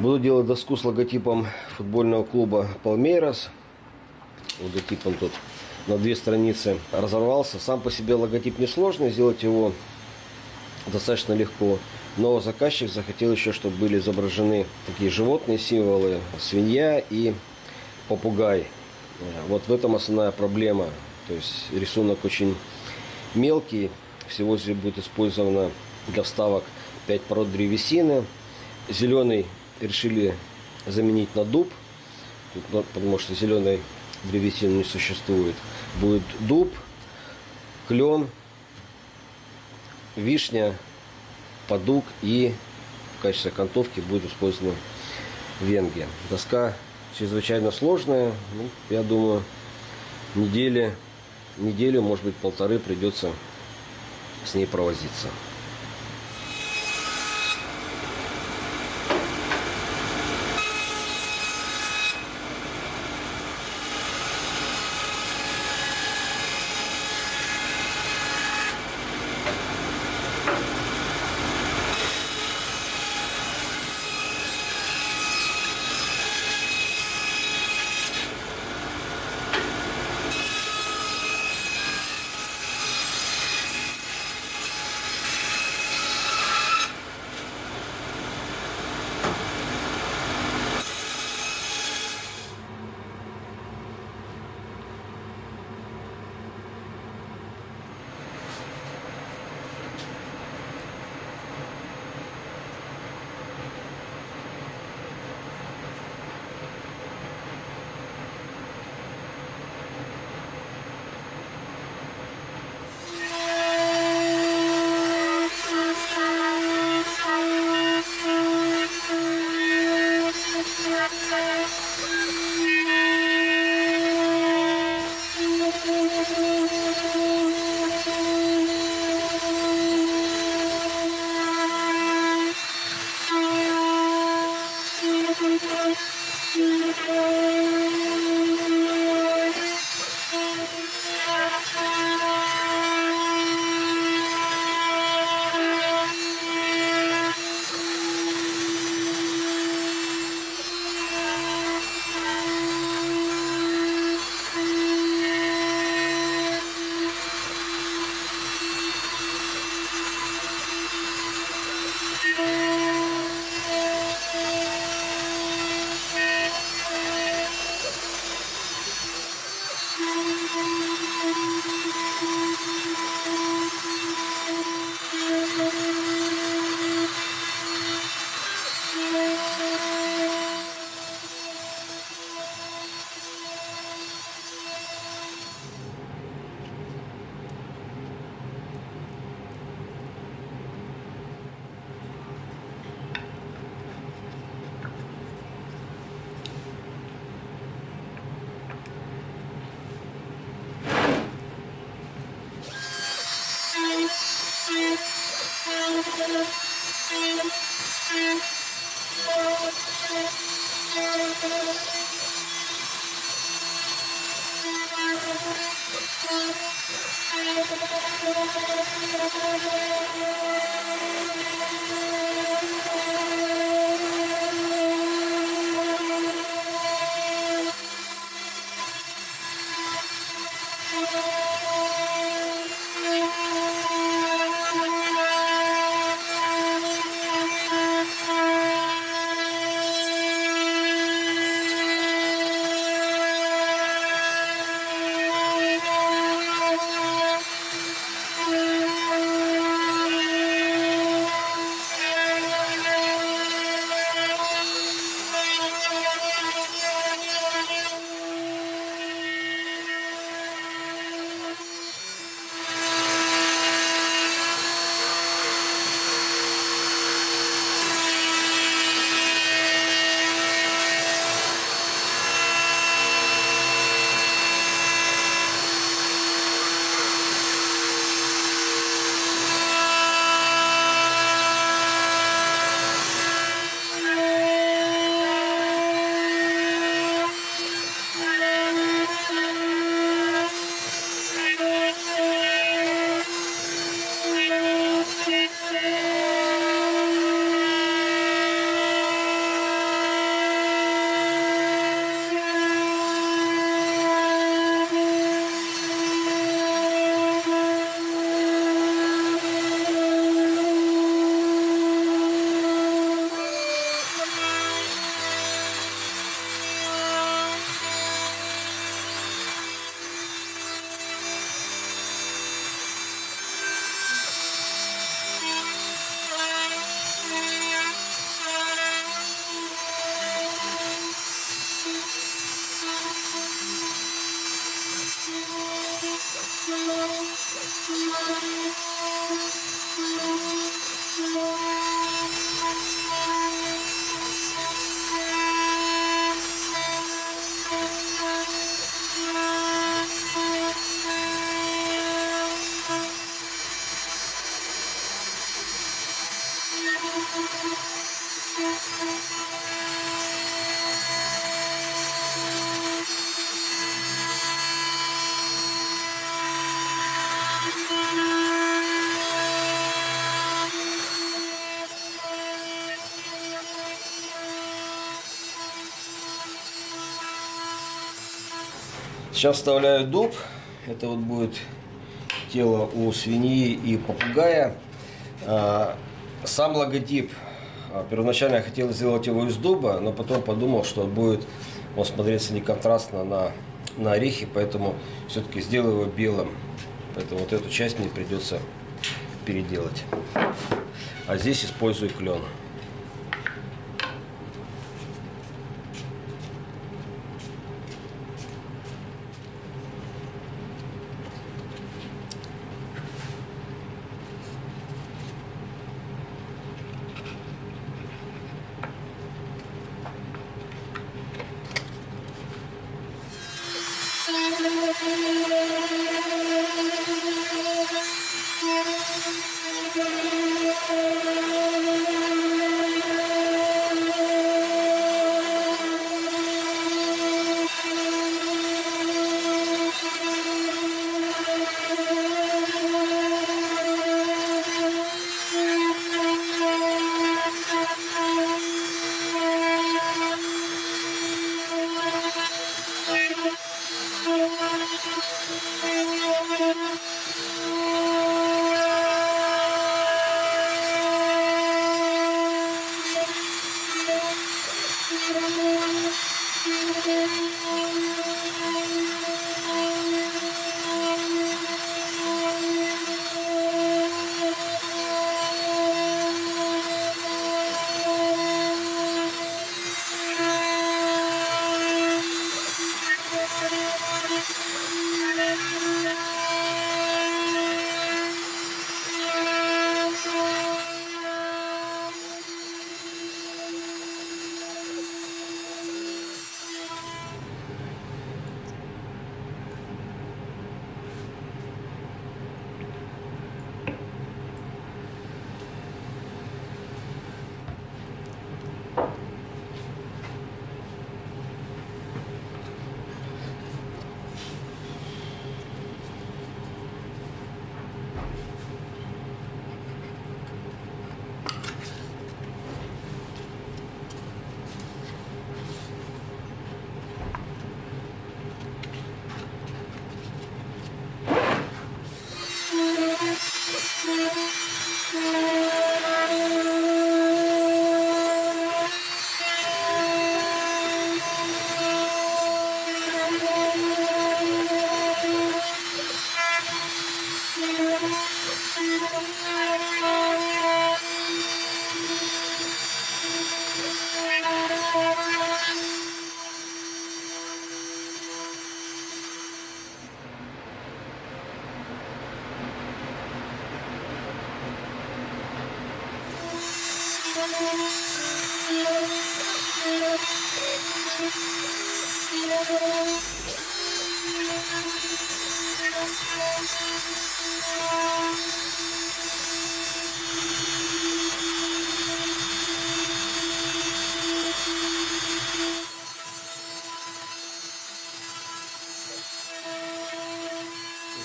Буду делать доску с логотипом футбольного клуба Palmeiras. Логотип он тут на 2 страницы разорвался. Сам по себе логотип несложный, сделать его достаточно легко. Но заказчик захотел еще, чтобы были изображены такие животные символы: свинья и попугай. Вот в этом основная проблема. То есть рисунок очень мелкий. Всего здесь будет использовано для вставок 5 пород древесины. Зеленый решили заменить на дуб, потому что зеленой древесины не существует. Будет дуб, клен, вишня, подук, и в качестве окантовки будет использована венге. Доска чрезвычайно сложная. Я думаю, неделю, может быть, полторы придется с ней провозиться. Сейчас вставляю дуб. Это вот будет тело у свиньи и попугая. Сам логотип. Первоначально я хотел сделать его из дуба, но потом подумал, что будет он смотреться не контрастно на орехи, поэтому все-таки сделаю его белым. Поэтому вот эту часть мне придется переделать. А здесь использую клен.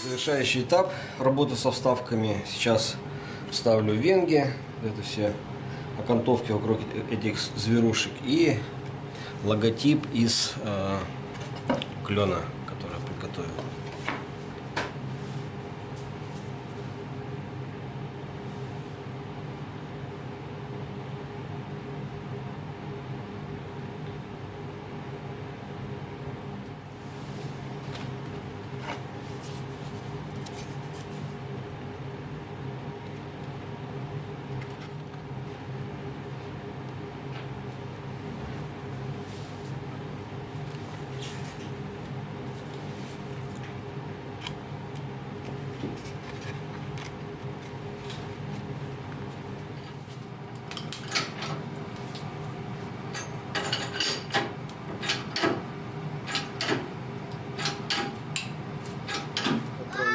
Завершающий этап работы со вставками. Сейчас вставлю венги, это все окантовки вокруг этих зверушек и логотип из клена, который я приготовил.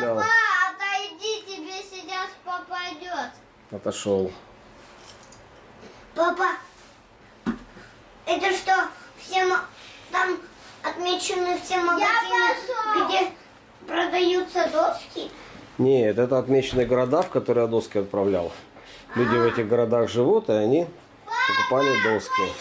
Папа, отойди, тебе сейчас попадет. Отошел. Папа, это что, там отмечены все магазины, где продаются доски? Нет, это отмеченные города, в которые я доски отправлял. Люди в этих городах живут, и они покупали доски.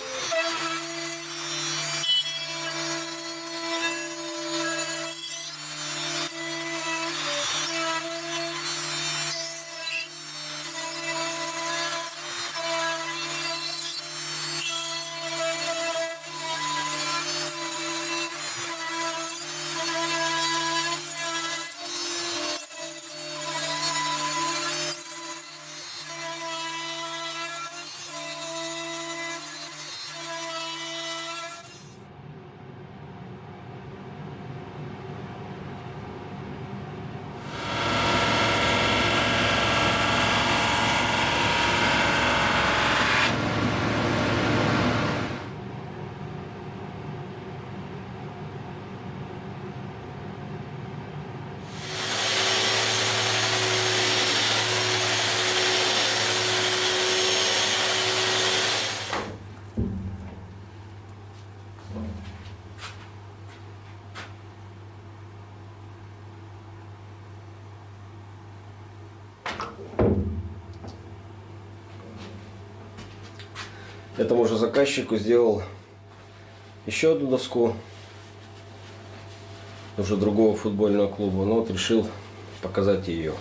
Этому же заказчику сделал еще одну доску, уже другого футбольного клуба, но вот решил показать ее.